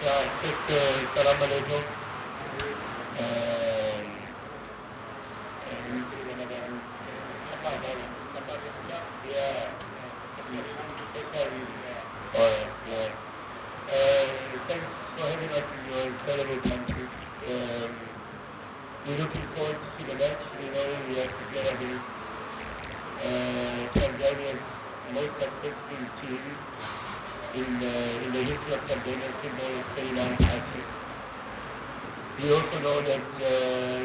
Yeah, just salam alaikum. Yeah. Alright, yeah. Thanks for having us in your incredible country. We're looking forward to the match. We know we have to play against Tanzania's most successful team in the history of Tanzanian football, 29 titles. We also know that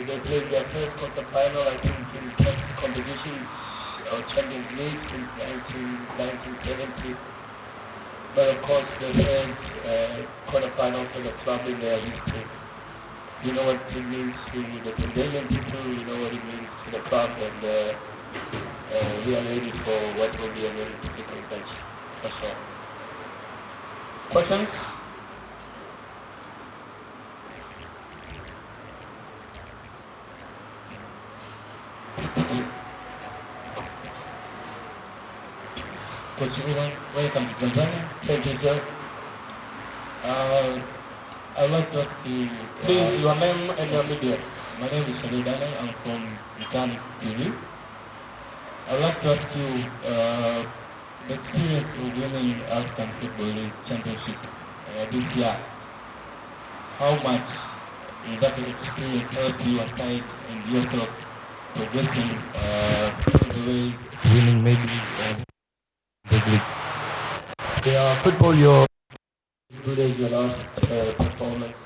they played their first quarter-final, I think, in competitions or Champions League since 1970. But of course, the third quarter-final for the club in their history. You know what it means to the Tanzanian people, you know what it means to the club, and we are ready for what will be a very difficult match, for sure. Questions? Coach Rulani, welcome to Tanzania. Thank you, sir. I'd like to ask you, Please, your name and your media. my name is Rulani, I'm from Mkutano TV. I'd like to ask you the experience of winning African Football League Championship this year. How much did that experience help you aside and yourself progressing the way winning maybe the league? Yeah, football, your good as your last performance.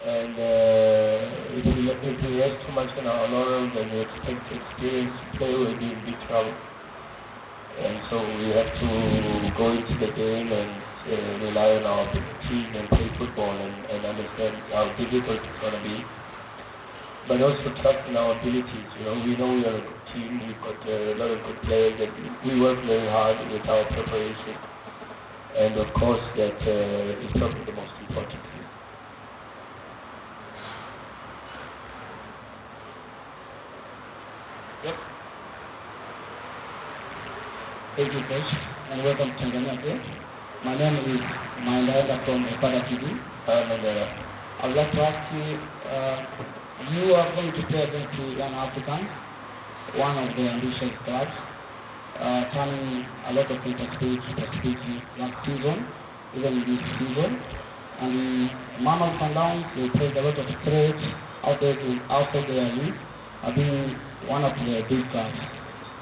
And if we rest too much on our laurels and we expect experience to play, we'll be in big trouble. And so we have to go into the game and rely on our abilities and play football and understand how difficult it's going to be. But also trust in our abilities. You know we are a good team. We've got a lot of good players, and we work very hard with our preparation. And of course, that is probably the most important thing. Yes. Thank you, Coach, and welcome to Tanzania again. My name is Mamelodi from Father TV. I'd like to ask you, you are going to play against the Young Africans, one of the ambitious clubs, turning a lot of prosperity last season, even this season. And the Mamelodi Sundowns, they played a lot of threat outside their league, being one of the big clubs.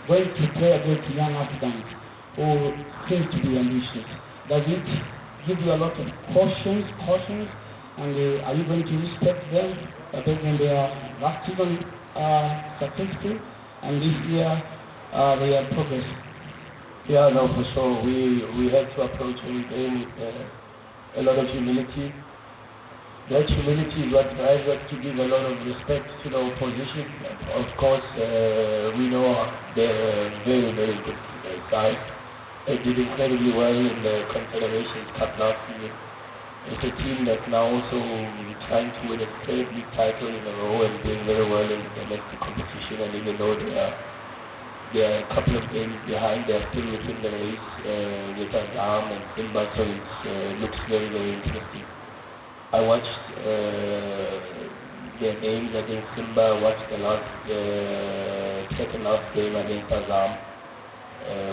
Going to play against Young Africans, who seems to be ambitious, does it give you a lot of cautions, and are you going to respect them based on their last season successful and this year they are progress? Yeah, no, for sure. We have to approach every game with a lot of humility. That humility is what drives us to give a lot of respect to the opposition. Of course, we know they're a very, very good side. They did incredibly well in the Confederations Cup last season. It's a team that's now also trying to win its third league title in a row and doing very well in domestic competition. And even though they are a couple of games behind, they are still within the race with Azam and Simba, so it looks very, very interesting. I watched their games against Simba, watched the second last game against Azam,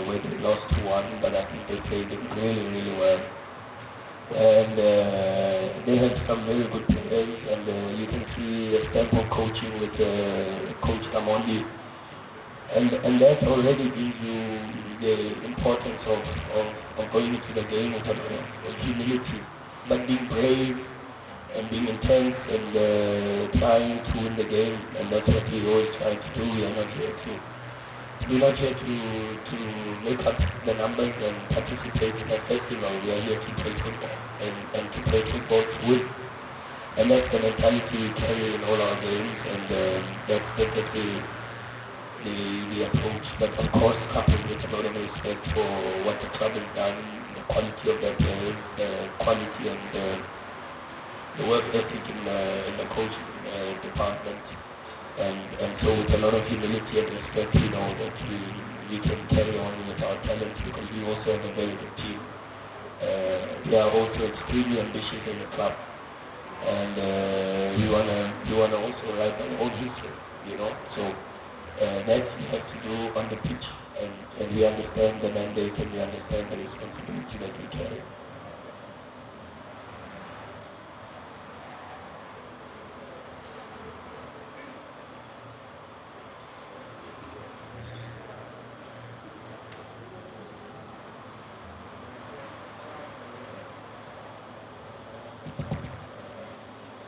where they lost 2-1, but I think they played it really, really well. And they have some very good players, and you can see a stamp of coaching with Coach Amondi. And that already gives you the importance of going into the game with a lot of humility, but being brave and being intense and trying to win the game. And that's what we always try to do. We're not here to make up the numbers and participate in a festival. We are here to play football and to play football to win. And that's the mentality we carry in all our games, and that's definitely the approach. But of course, coupled with a lot of respect for what the club has done, the quality of their players, the quality and the work ethic in the coaching department. And so with a lot of humility and respect, we know that we can carry on with our talent because we also have a very good team. We are also extremely ambitious as a club, and we wanna also write our own history, you know. So that we have to do on the pitch, and we understand the mandate and we understand the responsibility that we carry.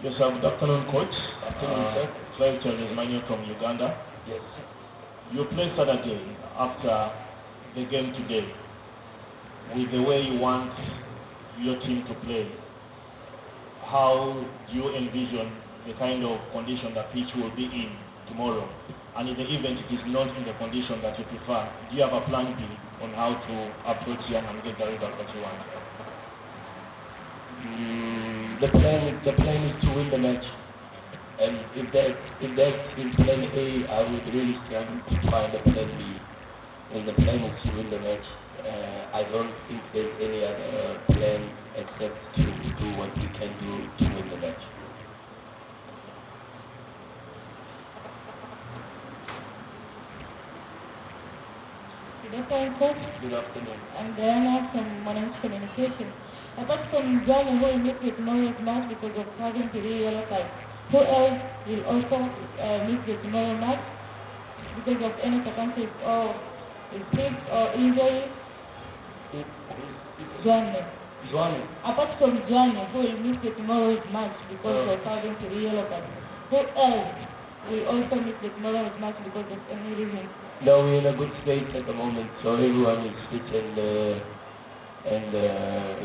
Yes, good afternoon, Coach. Afternoon, sir. Clayton is my name from Uganda. Yes, sir. You played Saturday after the game today with the way you want your team to play. How do you envision the kind of condition that pitch will be in tomorrow? And in the event it is not in the condition that you prefer, do you have a plan B on how to approach Yanga and get the result that you want? The plan is to win the match, and if that is plan A, I would really struggle to find a plan B. And the plan is to win the match. I don't think there's any other plan except to do what we can do to win the match. Good afternoon, Coach. Good afternoon. I'm Diana from Managed Communication. Apart from Johnny, who will miss the tomorrow's match because of having 3 yellow cards, who else will also miss the tomorrow match because of any circumstance or sick or injury? Johnny. Apart from Johnny, who will miss the tomorrow's match because of having 3 yellow cards, who else will also miss the tomorrow's match because of any reason? No, we're in a good space at the moment, so everyone is fit and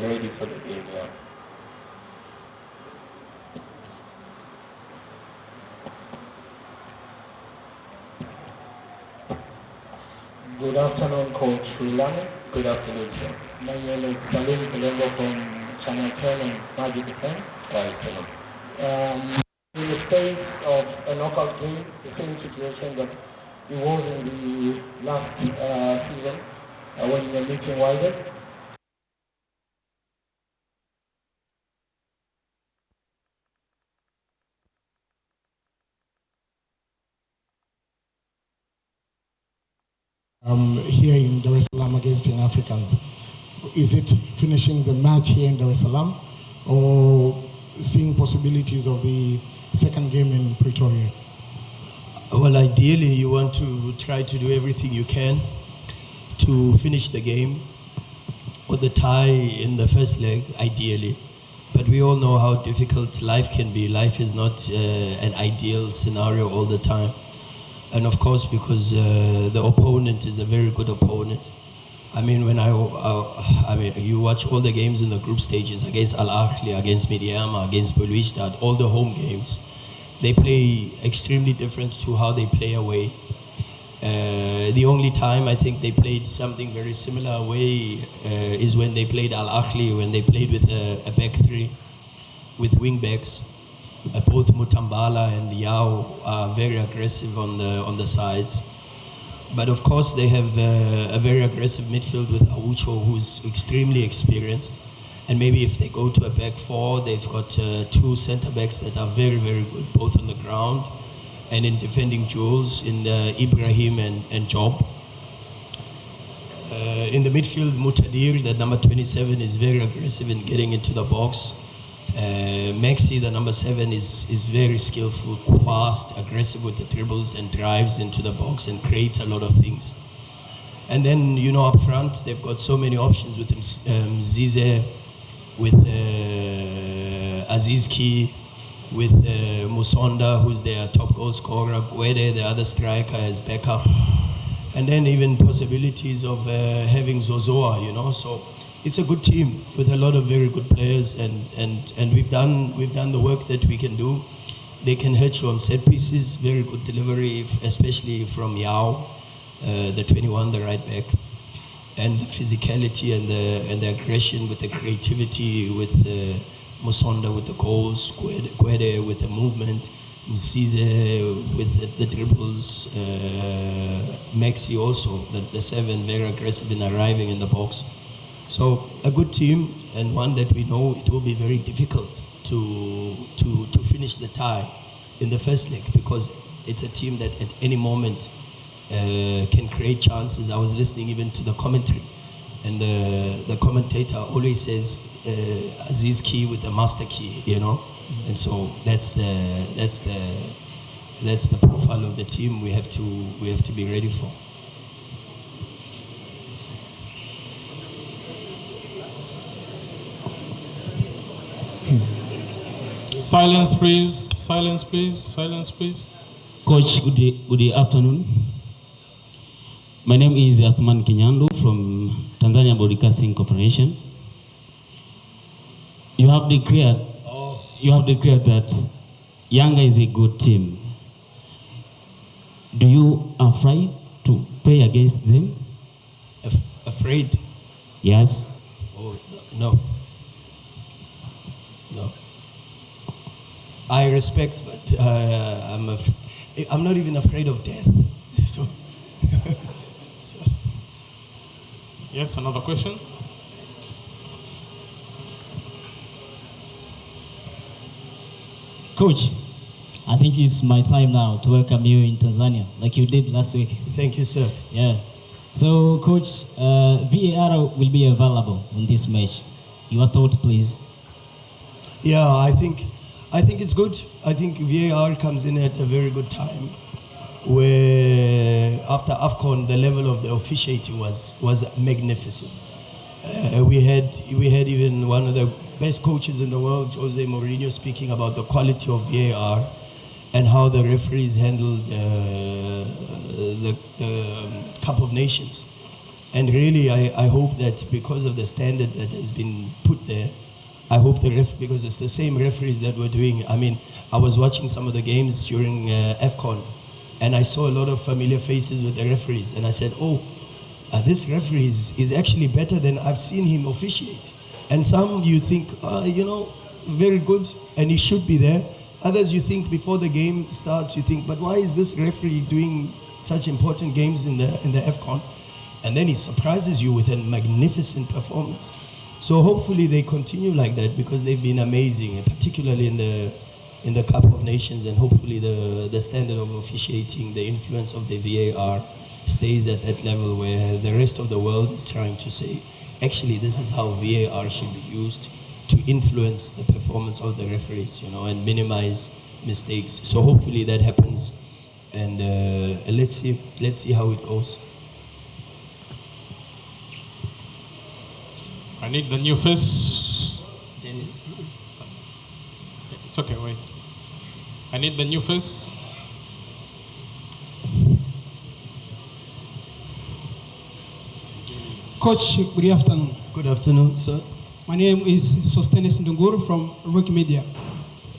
ready for the game. Yeah. Good afternoon, Coach Rulani. Good afternoon, sir. My name is Salim Kulengo from Channel 10 and Magic FM. Hi, Salam. In the space of a knockout game, the same situation that it was in the last season when we were meeting Wider. Here in Dar es Salaam against Young Africans. Is it finishing the match here in Dar es Salaam or seeing possibilities of the second game in Pretoria? Well, ideally you want to try to do everything you can to finish the game or the tie in the first leg, ideally. But we all know how difficult life can be. Life is not an ideal scenario all the time. And of course, because the opponent is a very good opponent. I mean, when I mean, you watch all the games in the group stages against Al Ahly, against Mediama, against Belouizdad, all the home games, they play extremely different to how they play away. The only time I think they played something very similar away is when they played Al Ahly, when they played with a back three with wing backs. Both Mutambala and Yao are very aggressive on the sides. But of course they have a very aggressive midfield with Aucho, who's extremely experienced. And maybe if they go to a back four, they've got 2 centre backs that are very, very good, both on the ground and in defending duels, in Ibrahim and Job. In the midfield, Mutadir, the number 27, is very aggressive in getting into the box. Maxi, the number 7, is very skillful, fast, aggressive with the dribbles and drives into the box and creates a lot of things. And then, you know, up front, they've got so many options with him, Zize, with Azizi, with Musonda, who's their top goal scorer, Guede, the other striker, as backup. And then even possibilities of having Zozoa, you know. So it's a good team with a lot of very good players, and we've done the work that we can do. They can hurt you on set pieces, very good delivery, especially from Yao, the 21, the right back, and the physicality and the aggression with the creativity with Musonda with the goals, Guede with the movement, Mzize with the dribbles, Maxi also, the 7, very aggressive in arriving in the box. So a good team, and one that we know it will be very difficult to finish the tie in the first leg, because it's a team that at any moment can create chances. I was listening even to the commentary, and the commentator always says Aziz key with the master key, you know, and so that's the profile of the team we have to be ready for. Silence, please. Silence, please. Silence, please. Coach, good afternoon. My name is Athman Kinyandu from Tanzania Broadcasting Corporation. You have declared that Yanga is a good team. Do you afraid to play against them? Afraid? Yes. Oh, no. I respect, but I'm not even afraid of death. So. Yes, another question. Coach, I think it's my time now to welcome you in Tanzania, like you did last week. Thank you, sir. Yeah. So, Coach, VAR will be available in this match. Your thought, please. Yeah, I think it's good. I think VAR comes in at a very good time, where after AFCON the level of the officiating was magnificent. We had even one of the best coaches in the world, Jose Mourinho, speaking about the quality of VAR and how the referees handled the Cup of Nations. And really, I hope that because of the standard that has been put there, I hope because it's the same referees that were doing. I mean, I was watching some of the games during AFCON, and I saw a lot of familiar faces with the referees, and I said, this referee is actually better than I've seen him officiate. And some you think, very good, and he should be there. Others you think before the game starts, you think, but why is this referee doing such important games in the AFCON? And then he surprises you with a magnificent performance. So hopefully they continue like that, because they've been amazing, particularly in the Cup of Nations, and hopefully the standard of officiating, the influence of the VAR stays at that level where the rest of the world is trying to say, actually, this is how VAR should be used to influence the performance of the referees, and minimize mistakes. So hopefully that happens, and let's see how it goes. I need the new face. Dennis. It's okay, wait. I need the new face. Coach, good afternoon. Good afternoon, sir. My name is Sostenes Ndunguru from Rook Media.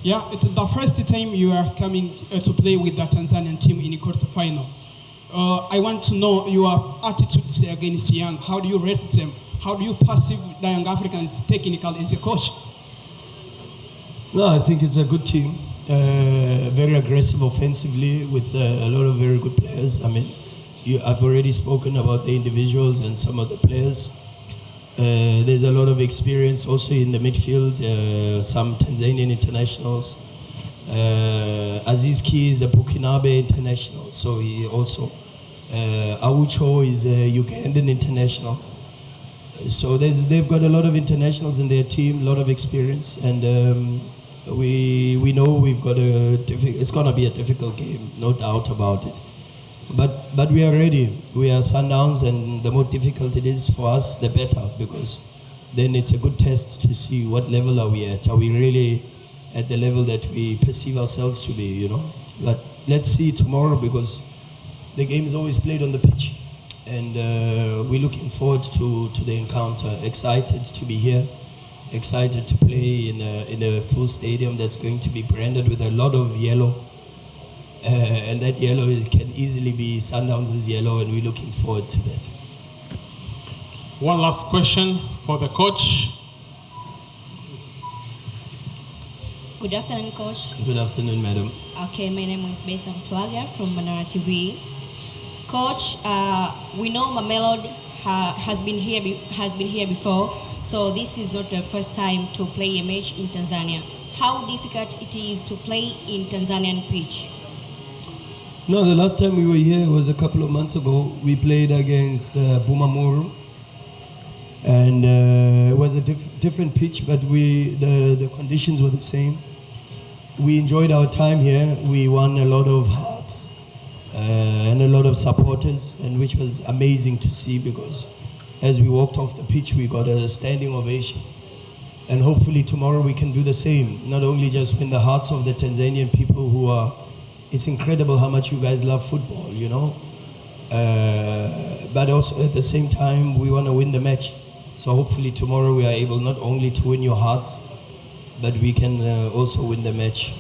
Yeah, it's the first time you are coming to play with the Tanzanian team in the quarterfinal. I want to know your attitudes against Young. How do you rate them? How do you perceive the Young Africans technical as a coach? No, I think it's a good team. Very aggressive offensively with a lot of very good players. I mean, I've already spoken about the individuals and some of the players. There's a lot of experience also in the midfield, some Tanzanian internationals. Aziz Ki is a Burkinabe international, so he also. Aucho is a Ugandan international. So they've got a lot of internationals in their team, a lot of experience, and we know we've got it's going to be a difficult game, no doubt about it. But we are ready. We are Sundowns, and the more difficult it is for us, the better, because then it's a good test to see what level are we at. Are we really at the level that we perceive ourselves to be, But let's see tomorrow, because the game is always played on the pitch. And we're looking forward to the encounter. Excited to be here. Excited to play in a full stadium that's going to be branded with a lot of yellow. And that yellow can easily be Sundowns' yellow, and we're looking forward to that. One last question for the coach. Good afternoon, Coach. Good afternoon, madam. Okay, my name is Beth Swagger from Manara TV. Coach, we know Mamelodi has been here before, so this is not the first time to play a match in Tanzania. How difficult it is to play in Tanzanian pitch? No, the last time we were here was a couple of months ago. We played against Bumamuru, and it was a different pitch, but the conditions were the same. We enjoyed our time here. We won a lot of hearts and a lot of supporters, and which was amazing to see, because as we walked off the pitch, we got a standing ovation. And hopefully tomorrow we can do the same. Not only just win the hearts of the Tanzanian people who are, it's incredible how much you guys love football, you know. But also at the same time, we want to win the match. So hopefully tomorrow we are able not only to win your hearts, but we can also win the match.